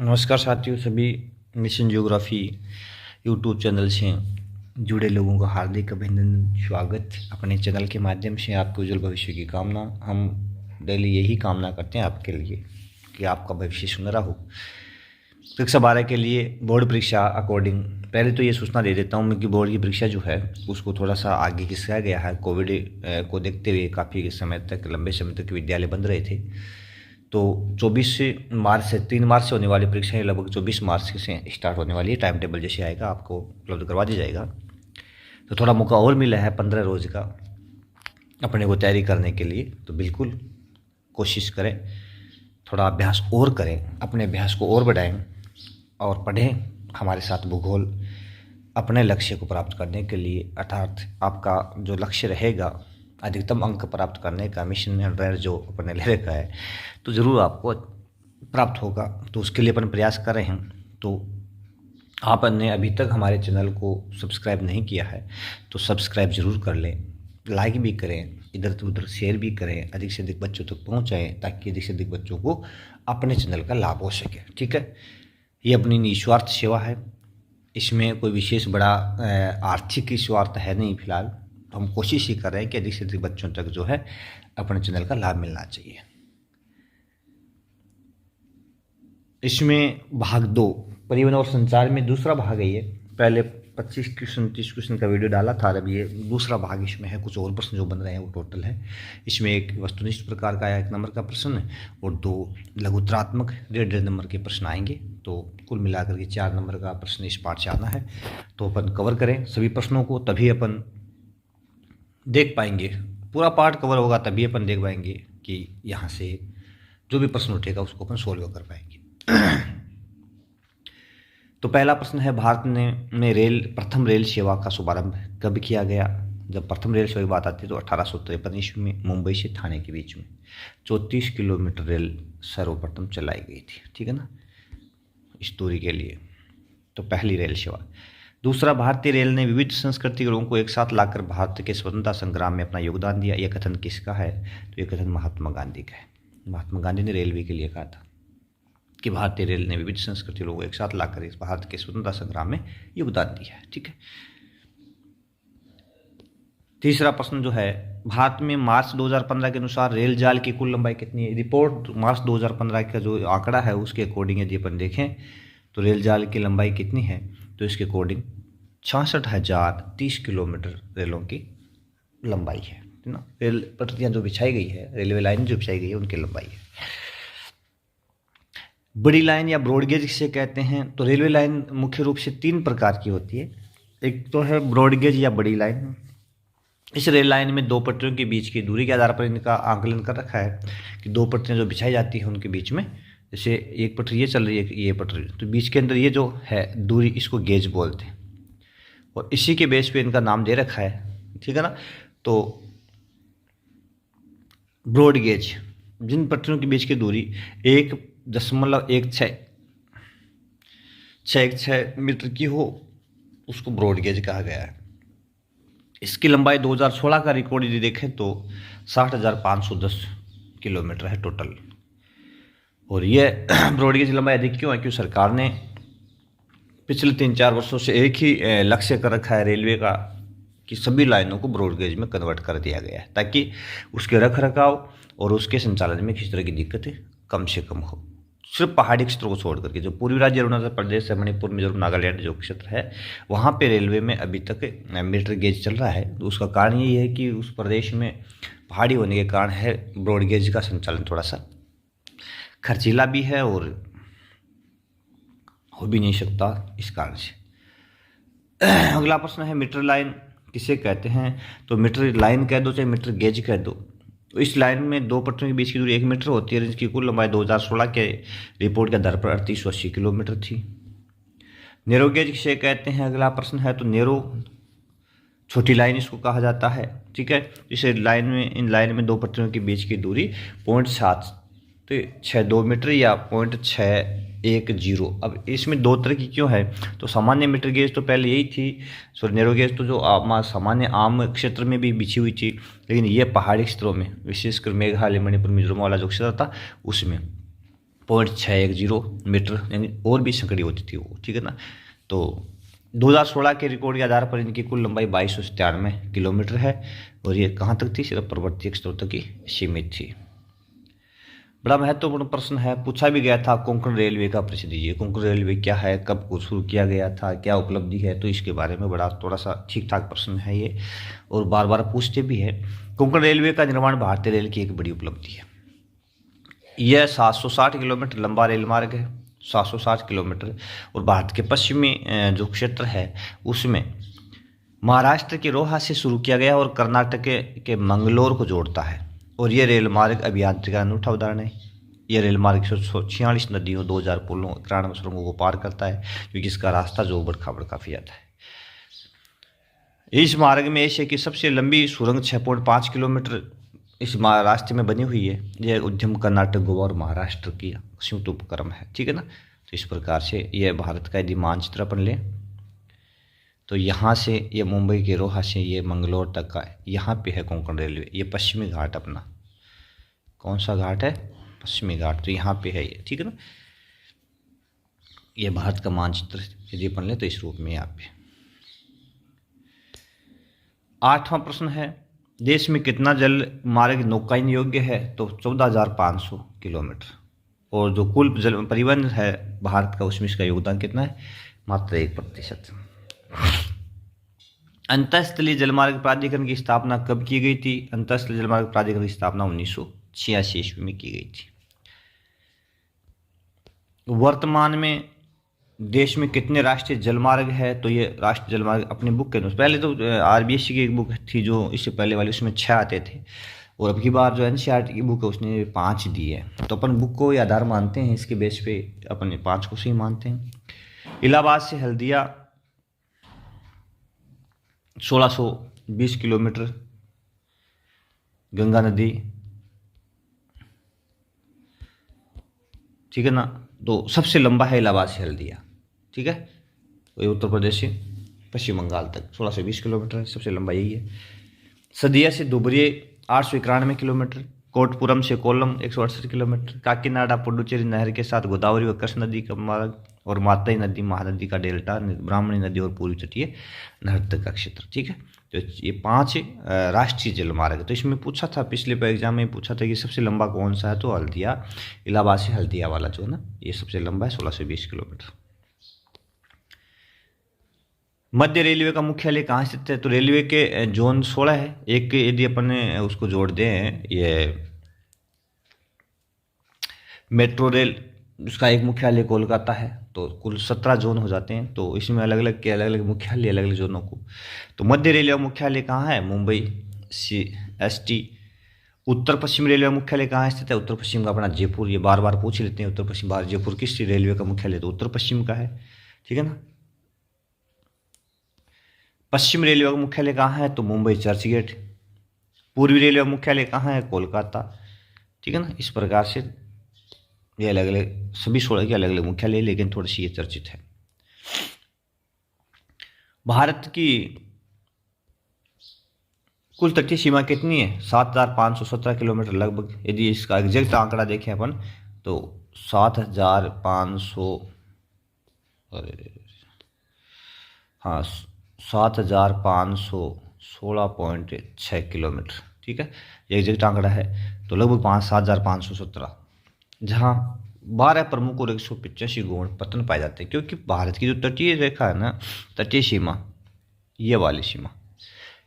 नमस्कार साथियों, सभी मिशन ज्योग्राफी यूट्यूब चैनल से जुड़े लोगों का हार्दिक अभिनंदन, स्वागत। अपने चैनल के माध्यम से आपके उज्जवल भविष्य की कामना। हम डेली यही कामना करते हैं आपके लिए कि आपका भविष्य सुनहरा हो। परीक्षा 12 के लिए बोर्ड परीक्षा अकॉर्डिंग पहले तो ये सूचना दे देता हूँ मैं कि बोर्ड की परीक्षा जो है उसको थोड़ा सा आगे खिसकाया गया है। कोविड को देखते हुए काफ़ी समय तक, लंबे समय तक विद्यालय बंद रहे थे। तो 24 मार्च से 3 मार्च से होने वाली परीक्षाएं लगभग 24 मार्च से स्टार्ट होने वाली है। टाइम टेबल जैसे आएगा आपको उपलब्ध करवा दिया जाएगा। तो थोड़ा मौका और मिला है 15 रोज़ का अपने को तैयारी करने के लिए। तो बिल्कुल कोशिश करें, थोड़ा अभ्यास और करें, अपने अभ्यास को और बढ़ाएं और पढ़ें हमारे साथ भूगोल। अपने लक्ष्य को प्राप्त करने के लिए, अर्थात आपका जो लक्ष्य रहेगा अधिकतम अंक प्राप्त करने का, मिशन 100 जो अपने ले रखा है, तो ज़रूर आपको प्राप्त होगा। तो उसके लिए अपन प्रयास कर रहे हैं। तो आपने अभी तक हमारे चैनल को सब्सक्राइब नहीं किया है तो सब्सक्राइब ज़रूर कर लें, लाइक भी करें, इधर से उधर शेयर भी करें, अधिक से अधिक बच्चों तक पहुँचाएँ ताकि अधिक से अधिक बच्चों को अपने चैनल का लाभ हो सके। ठीक है, ये अपनी निस्वार्थ सेवा है, इसमें कोई विशेष बड़ा आर्थिक स्वार्थ है नहीं फिलहाल। तो हम कोशिश ही कर रहे हैं कि अधिक से अधिक बच्चों तक जो है अपने चैनल का लाभ मिलना चाहिए। इसमें भाग 2 परिवहन और संचार में दूसरा भाग है ये। पहले 25 क्वेश्चन 30 क्वेश्चन का वीडियो डाला था, अब ये दूसरा भाग इसमें है। कुछ और प्रश्न जो बन रहे हैं वो टोटल है। इसमें एक वस्तुनिष्ठ प्रकार का 1 नंबर का प्रश्न है और 2 लघुत्रात्मक 1.5 नंबर के प्रश्न आएंगे। तो कुल मिलाकर के 4 नंबर का प्रश्न इस पार्ट से आना है। तो अपन कवर करें सभी प्रश्नों को, तभी अपन देख पाएंगे। पूरा पार्ट कवर होगा तभी अपन देख पाएंगे कि यहाँ से जो भी प्रश्न उठेगा उसको अपन सोल्व कर पाएंगे। तो पहला प्रश्न है, भारत में प्रथम रेल सेवा का शुभारंभ कब किया गया? जब प्रथम रेल सेवा की बात आती है तो 1853 ईस्वी में मुंबई से थाने के बीच में 34 किलोमीटर रेल सर्वप्रथम चलाई गई थी। ठीक है ना, इस दूरी के लिए। तो पहली रेल सेवा। दूसरा, भारतीय रेल ने विविध संस्कृति के लोगों को एक साथ लाकर भारत के स्वतंत्रता संग्राम में अपना योगदान दिया। यह कथन किसका है? तो यह कथन महात्मा गांधी का है। महात्मा गांधी ने रेलवे के लिए कहा था कि भारतीय रेल ने विविध संस्कृति लोगों को एक साथ लाकर इस भारत के स्वतंत्रता संग्राम में योगदान दिया है। ठीक है। तीसरा प्रश्न जो है, भारत में मार्च 2015 के अनुसार रेल जाल की कुल लंबाई कितनी है? रिपोर्ट मार्च 2015 का जो आंकड़ा है उसके अकॉर्डिंग यदि अपन देखें तो रेल जाल की लंबाई कितनी है, तो इसके अकॉर्डिंग 66,030 किलोमीटर रेलों की लंबाई है ना। रेल पटरियाँ जो बिछाई गई है, रेलवे लाइन जो बिछाई गई है, उनकी लंबाई है। बड़ी लाइन या ब्रॉडगेज किसे कहते हैं? तो रेलवे लाइन मुख्य रूप से 3 प्रकार की होती है। एक तो है ब्रॉडगेज या बड़ी लाइन। इस रेल लाइन में 2 पटरियों के बीच की दूरी के आधार पर इनका आकलन कर रखा है कि 2 पटरियाँ जो बिछाई जाती हैं उनके बीच में, जैसे एक पटरी ये चल रही है, ये पटरी, तो बीच के अंदर ये जो है दूरी, इसको गेज बोलते हैं और इसी के बेस पे इनका नाम दे रखा है। ठीक है ना। तो ब्रॉड गेज, जिन पटरियों के बीच की दूरी 1.16 मीटर की हो उसको ब्रॉड गेज कहा गया है। इसकी लंबाई 2016 का रिकॉर्ड यदि देखें तो 60,510 किलोमीटर है टोटल। और ये ब्रॉड गेज लंबाई अधिक क्यों है? क्योंकि सरकार ने पिछले 3-4 वर्षों से एक ही लक्ष्य कर रखा है रेलवे का कि सभी लाइनों को ब्रॉड गेज में कन्वर्ट कर दिया गया है ताकि उसके रख रखाव और उसके संचालन में किसी तरह की दिक्कतें कम से कम हो। सिर्फ पहाड़ी क्षेत्रों को छोड़ करके जो पूर्वी राज्य अरुणाचल प्रदेश है, मणिपुर, मिजोरम, नागालैंड जो क्षेत्र है, वहाँ पे रेलवे में अभी तक मीटर गेज चल रहा है। तो उसका कारण यही है कि उस प्रदेश में पहाड़ी होने के कारण है ब्रॉड गेज का संचालन थोड़ा सा खर्चीला भी है और हो भी नहीं सकता इस कारण से। अगला प्रश्न है, मीटर लाइन किसे कहते हैं? तो मीटर लाइन कह दो चाहे मीटर गेज कह दो, तो इस लाइन में 2 पटरियों के बीच की दूरी 1 मीटर होती है। इसकी कुल लंबाई 2016 के रिपोर्ट के आधार पर 3880 किलोमीटर थी। नेरो गेज किसे कहते हैं? अगला प्रश्न है। तो नेरो छोटी लाइन इसको कहा जाता है। ठीक है। इसे लाइन में, इन लाइन में 2 पटरियों के बीच की दूरी 0.762 मीटर या 0.610। अब इसमें 2 तरह की क्यों है? तो सामान्य मीटर गेज तो पहले यही थी, सॉरी नेरो गेज तो जो सामान्य आम क्षेत्र में भी बिछी हुई थी, लेकिन ये पहाड़ी क्षेत्रों में, विशेषकर मेघालय, मणिपुर, मिजोरम वाला जो क्षेत्र था उसमें .610 मीटर, यानी और भी संकड़ी होती थी वो, ठीक है ना। तो 2016 के रिकॉर्ड के आधार पर इनकी कुल लंबाई 2293 किलोमीटर है और ये कहाँ तक थी, सिर्फ पर्वतीय क्षेत्रों तक ही सीमित थी। बड़ा महत्वपूर्ण प्रश्न है, पूछा भी गया था, कोंकण रेलवे का परिचय दीजिए। कोंकण रेलवे क्या है, कब को शुरू किया गया था, क्या उपलब्धि है, तो इसके बारे में बड़ा थोड़ा सा ठीक ठाक प्रश्न है ये, और बार बार पूछते भी है। कोंकण रेलवे का निर्माण भारतीय रेल की एक बड़ी उपलब्धि है। यह 760 किलोमीटर लंबा रेल मार्ग है, 760 किलोमीटर, और भारत के पश्चिमी जो क्षेत्र है उसमें महाराष्ट्र के रोहा से शुरू किया गया और कर्नाटक के मंगलोर को जोड़ता है। और ये रेल मार्ग अभियांत्रिकी का अनूठा उदाहरण है। यह रेल मार्ग 146 नदियों, 2000 पुलों, 93 सुरंगों को पार करता है, क्योंकि इसका रास्ता जो उबड़ खाबड़ काफ़ी ज़्यादा है। इस मार्ग में एशिया की सबसे लंबी सुरंग 6.5 किलोमीटर इस रास्ते में बनी हुई है। यह उद्यम कर्नाटक, गोवा और महाराष्ट्र की संयुक्त उपक्रम है, ठीक है ना। तो इस प्रकार से यह भारत का यदि मानचित्र अपन लें तो यहाँ से ये मुंबई के रोहा से ये मंगलोर तक का, यहाँ पे है कोंकण रेलवे। ये पश्चिमी घाट अपना, कौन सा घाट है, पश्चिमी घाट, तो यहाँ पे है ये, ठीक है ना। ये भारत का मानचित्र यदि अपन लें तो इस रूप में यहाँ पे। 8वां प्रश्न है, देश में कितना जल मार्ग नौकायन योग्य है, तो 14,500 किलोमीटर, और जो कुल जल परिवहन है भारत का उसमें इसका योगदान कितना है, मात्र 1%। अंतःस्थलीय जलमार्ग प्राधिकरण की स्थापना कब की गई थी? अंतःस्थलीय जलमार्ग प्राधिकरण की स्थापना 1986 ईस्वी में की गई थी। वर्तमान में देश में कितने राष्ट्रीय जलमार्ग है, तो ये राष्ट्रीय जलमार्ग अपनी बुक के अनुसार, पहले तो आरबीएससी की एक बुक थी जो इससे पहले वाली, उसमें 6 आते थे, और अब की बार जो एनसीईआरटी की बुक है उसने 5 दी है। तो अपन बुक को आधार मानते हैं, इसके बेस पे अपन 5 को सही मानते हैं। इलाहाबाद से हल्दिया 1620 किलोमीटर, गंगा नदी, ठीक है ना। तो सबसे लंबा है इलाहाबाद से हल्दिया, ठीक है। तो ये उत्तर प्रदेश से पश्चिम बंगाल तक 1620 किलोमीटर है, सबसे लंबा यही है। सदिया से दुबरी 891 किलोमीटर, कोटपुरम से कोल्लम 168 किलोमीटर, काकीनाडा पुडुचेरी नहर के साथ गोदावरी व कृष्ण नदी का मार्ग, और माताई नदी, महानदी का डेल्टा, ब्राह्मणी नदी और पूर्वी तटीय नहर तक का क्षेत्र, ठीक है। तो ये 5 राष्ट्रीय जलमार्ग। तो इसमें पूछा था, पिछले एग्जाम में पूछा था कि सबसे लंबा कौन सा है, तो हल्दिया, इलाहाबाद से हल्दिया वाला जो है ना, ये सबसे लंबा है, 1620 किलोमीटर। मध्य रेलवे का मुख्यालय कहाँ स्थित है, तो रेलवे के जोन 16 है। एक यदि अपन उसको जोड़ दें, ये मेट्रो रेल, उसका एक मुख्यालय कोलकाता है, तो कुल 17 जोन हो जाते हैं। तो इसमें अलग अलग के अलग अलग मुख्यालय, अलग अलग जोनों को। तो मध्य रेलवे मुख्यालय कहाँ है, मुंबई CST। उत्तर पश्चिम रेलवे मुख्यालय कहाँ स्थित है, उत्तर पश्चिम का अपना जयपुर। ये बार बार पूछ लेते हैं, उत्तर पश्चिम बाहर जयपुर किस रेलवे का मुख्यालय, तो उत्तर पश्चिम का है, ठीक है ना। पश्चिम रेलवे का मुख्यालय कहाँ है, तो मुंबई चर्चगेट। पूर्वी रेलवे मुख्यालय कहाँ है, कोलकाता, ठीक है ना। इस प्रकार से ये अलग अलग, सभी 16 के अलग अलग मुख्यालय, लेकिन थोड़ी सी ये चर्चित है। भारत की कुल तटीय सीमा कितनी है, 7517 किलोमीटर लगभग। यदि इसका एग्जैक्ट आंकड़ा देखें अपन तो 7500, हाँ 7516.6 किलोमीटर, ठीक है, ये एग्जैक्ट आंकड़ा है। तो लगभग 7517, जहाँ 12 प्रमुख और 185 गौण पत्तन पाए जाते हैं। क्योंकि भारत की जो तटीय रेखा है ना, तटीय सीमा, ये वाली सीमा,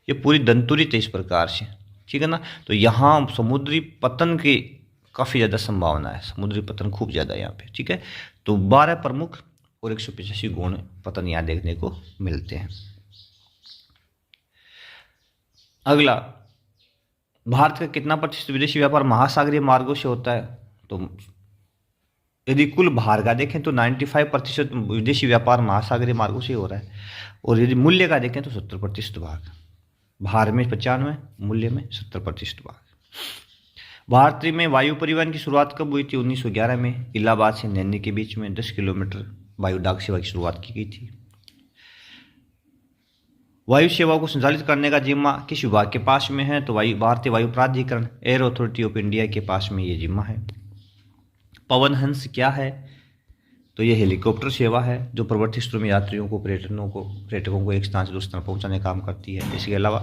ये पूरी दंतुरित है इस प्रकार से, ठीक है ना। तो यहाँ समुद्री पतन की काफ़ी ज़्यादा संभावना है, समुद्री पतन खूब ज़्यादा है यहाँ पे, ठीक है। तो 12 प्रमुख और 185 गौण पतन यहाँ देखने को मिलते हैं। अगला, भारत का कितना प्रतिशत विदेशी व्यापार महासागरीय मार्गों से होता है, तो यदि कुल भार का देखें तो 95% विदेशी व्यापार महासागरीय मार्गों से हो रहा है। और यदि मूल्य का देखें तो 70% भाग, भार में 95, मूल्य में 70% भाग। भारत में वायु परिवहन की शुरुआत कब हुई थी, 1911 में। इलाहाबाद से नैनी के बीच में 10 किलोमीटर वायु डाक सेवा की शुरुआत की गई थी। वायु सेवा को संचालित करने का जिम्मा किस विभाग के पास में है, तो भारतीय वायु प्राधिकरण, एयर अथॉरिटी ऑफ इंडिया के पास में ये जिम्मा है। पवन हंस क्या है? तो ये हेलीकॉप्टर सेवा है जो पर्वतीय क्षेत्रों में यात्रियों को पर्यटकों को एक स्थान से दूसरे स्थान पहुंचाने का काम करती है। इसके अलावा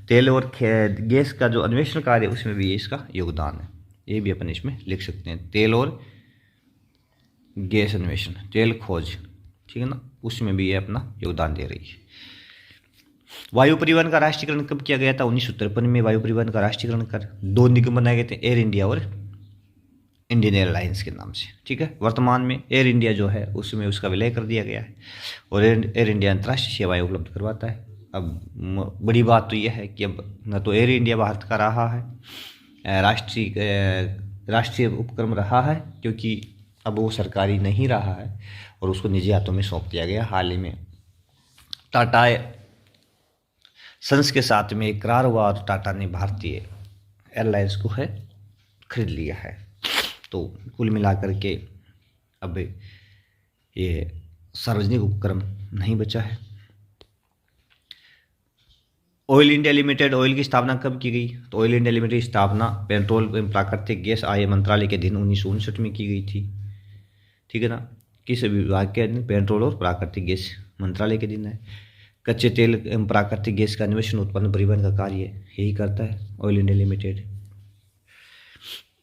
तेल और गैस का जो अन्वेषण कार्य है उसमें भी इसका योगदान है। ये भी अपन इसमें लिख सकते हैं, तेल और गैस अन्वेषण, तेल खोज, ठीक है ना, उसमें भी ये अपना योगदान दे रही है। वायु परिवहन का राष्ट्रीयकरण कब किया गया था? 1953 में वायु परिवहन का राष्ट्रीयकरण कर 2 निगम बनाए गए थे, एयर इंडिया और इंडियन एयरलाइंस के नाम से, ठीक है। वर्तमान में एयर इंडिया जो है उसमें उसका विलय कर दिया गया है और एयर इंडिया अंतर्राष्ट्रीय सेवाएं उपलब्ध करवाता है। अब बड़ी बात तो यह है कि अब न तो एयर इंडिया भारत का रहा है राष्ट्रीय उपक्रम रहा है, क्योंकि अब वो सरकारी नहीं रहा है और उसको निजी हाथों में सौंप दिया गया। हाल ही में टाटा सन्स के साथ में एक करार हुआ और टाटा ने भारतीय एयरलाइंस को है खरीद लिया है। तो कुल मिलाकर के अब ये सार्वजनिक उपक्रम नहीं बचा है। ऑयल इंडिया लिमिटेड, ऑयल की स्थापना कब की गई? तो ऑयल इंडिया लिमिटेड की स्थापना पेट्रोल एवं प्राकृतिक गैस आय मंत्रालय के अधीन 1959 में की गई थी, ठीक है ना। किस विभाग के अधीन? पेट्रोल और प्राकृतिक गैस मंत्रालय के अधीन है। कच्चे तेल एवं प्राकृतिक गैस का अन्वेषण, उत्पन्न, परिवहन का कार्य यही करता है ऑयल इंडिया लिमिटेड।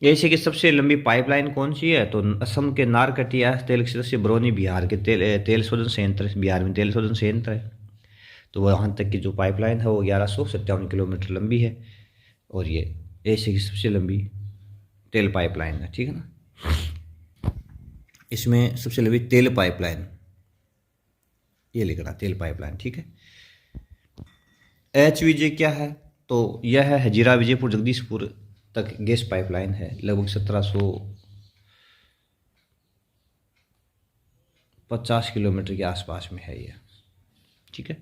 ऐसे की सबसे लंबी पाइपलाइन कौन सी है? तो असम के नारकटिया तेल क्षेत्र से बरौनी बिहार के तेल शोधन संयंत्र, बिहार में तेल शोधन संयंत्र है, तो वहाँ तक की जो पाइपलाइन है वो 1157 किलोमीटर लंबी है और ये एशिया की सबसे लंबी तेल पाइपलाइन है, ठीक है ना। इसमें सबसे लंबी तेल पाइपलाइन ये लिखना, तेल पाइपलाइन, ठीक है। HVJ क्या है? तो यह है हजीरा विजयपुर जगदीशपुर तक गैस पाइपलाइन है, लगभग 1750 किलोमीटर के आसपास में है ये, ठीक है।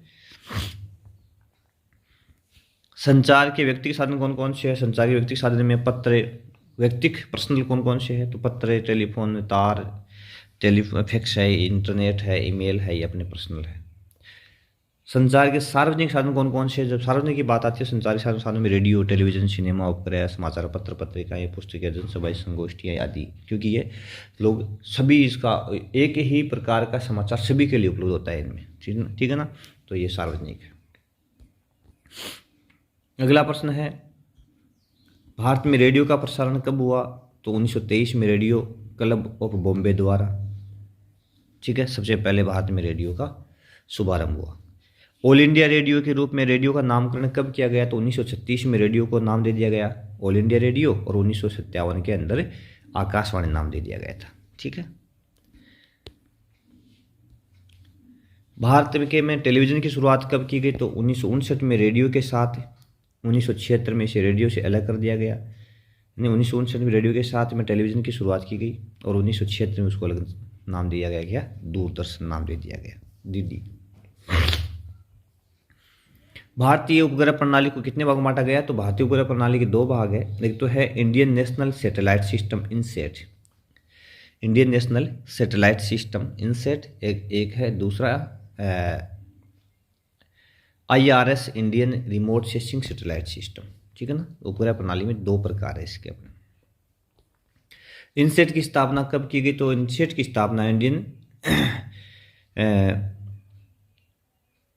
संचार के व्यक्तिगत साधन कौन कौन से हैं? संचार के व्यक्तिगत साधन में पत्र, व्यक्तिगत पर्सनल कौन कौन से हैं? तो पत्र, टेलीफोन, तार, फैक्स है, इंटरनेट है, ईमेल है, ये अपने पर्सनल है। संचार के सार्वजनिक साधन कौन कौन से हैं? जब सार्वजनिक की बात आती है संचार के साधनों में रेडियो, टेलीविजन, सिनेमा उपग्रह, समाचार पत्र, पत्रिकाएं, पुस्तकें, जनसभाएं, संगोष्ठियाँ आदि, क्योंकि ये लोग सभी इसका एक ही प्रकार का समाचार सभी के लिए उपलब्ध होता है इनमें, ठीक है ना। तो ये सार्वजनिक है। अगला प्रश्न है, भारत में रेडियो का प्रसारण कब हुआ? तो 1923 में रेडियो क्लब ऑफ बॉम्बे द्वारा, ठीक है, सबसे पहले भारत में रेडियो का शुभारंभ हुआ। ऑल इंडिया रेडियो के रूप में रेडियो का नामकरण कब किया गया? तो 1936 में रेडियो को नाम दे दिया गया ऑल इंडिया रेडियो और 1957 के अंदर आकाशवाणी नाम दे दिया गया था, ठीक है। भारत में टेलीविज़न की शुरुआत कब की गई? तो 1959 में रेडियो के साथ, 1976 में इसे रेडियो से अलग कर दिया गया। 1959 में रेडियो के साथ में टेलीविज़न की शुरुआत की गई और 1976 में उसको अलग नाम दिया गया, दूरदर्शन नाम दे दिया गया, DD। भारतीय उपग्रह प्रणाली को कितने भाग में बांटा गया? तो भारतीय उपग्रह प्रणाली के 2 भाग है। एक तो है Indian national satellite system INSAT, Indian national satellite system INSAT एक है, दूसरा IRS Indian remote sensing satellite system, ठीक है ना। उपग्रह प्रणाली में 2 प्रकार है इसके अपने। इनसेट की स्थापना कब की गई? तो इनसेट की स्थापना इंडियन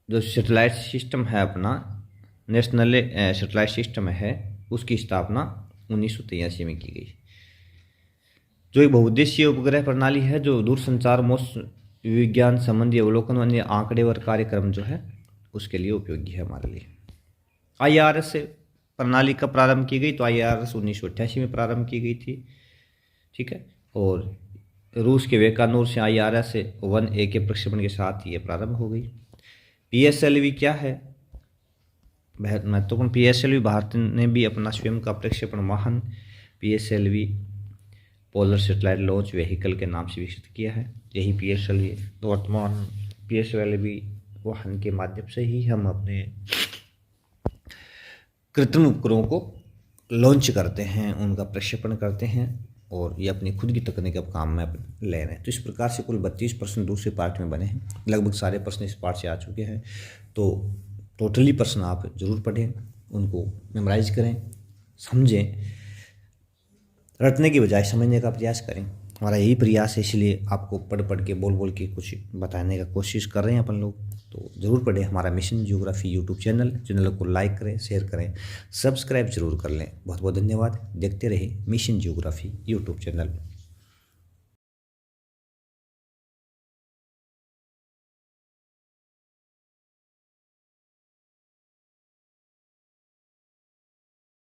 जो सैटेलाइट सिस्टम है अपना, नेशनल सैटेलाइट सिस्टम है, उसकी स्थापना 1983 में की गई। जो एक बहुउद्देशीय उपग्रह प्रणाली है जो दूरसंचार, मौसम विज्ञान संबंधी अवलोकन, अन्य आंकड़े और कार्यक्रम जो है उसके लिए उपयोगी है हमारे लिए। IRS प्रणाली कब प्रारंभ की गई? तो IRS 1988 में प्रारंभ की गई थी, ठीक है। और रूस के वेकानूर से IRS 1A के प्रक्षेपण के साथ ये प्रारंभ हो गई। PSLV क्या है? महत्वपूर्ण PSLV, भारत ने भी अपना स्वयं का प्रक्षेपण वाहन PSLV polar satellite launch vehicle के नाम से विकसित किया है। यही PSLV, तो वर्तमान PSLV वाहन के माध्यम से ही हम अपने कृत्रिम उपग्रहों को लॉन्च करते हैं, उनका प्रक्षेपण करते हैं और ये अपनी खुद की तकनीक अब काम में ले रहे हैं। तो इस प्रकार से कुल 32 प्रश्न दूसरे पार्ट में बने हैं। लगभग सारे प्रश्न इस पार्ट से आ चुके हैं, तो टोटली प्रश्न आप जरूर पढ़ें, उनको मेमोराइज करें, समझें, रटने की बजाय समझने का प्रयास करें। हमारा यही प्रयास है, इसलिए आपको पढ़ पढ़ के बोल बोल के कुछ बताने का कोशिश कर रहे हैं अपन लोग। तो ज़रूर पढ़ें हमारा मिशन ज्योग्राफी यूट्यूब चैनल को लाइक करें, शेयर करें, सब्सक्राइब जरूर कर लें। बहुत बहुत धन्यवाद। देखते रहिए मिशन ज्योग्राफी यूट्यूब चैनल।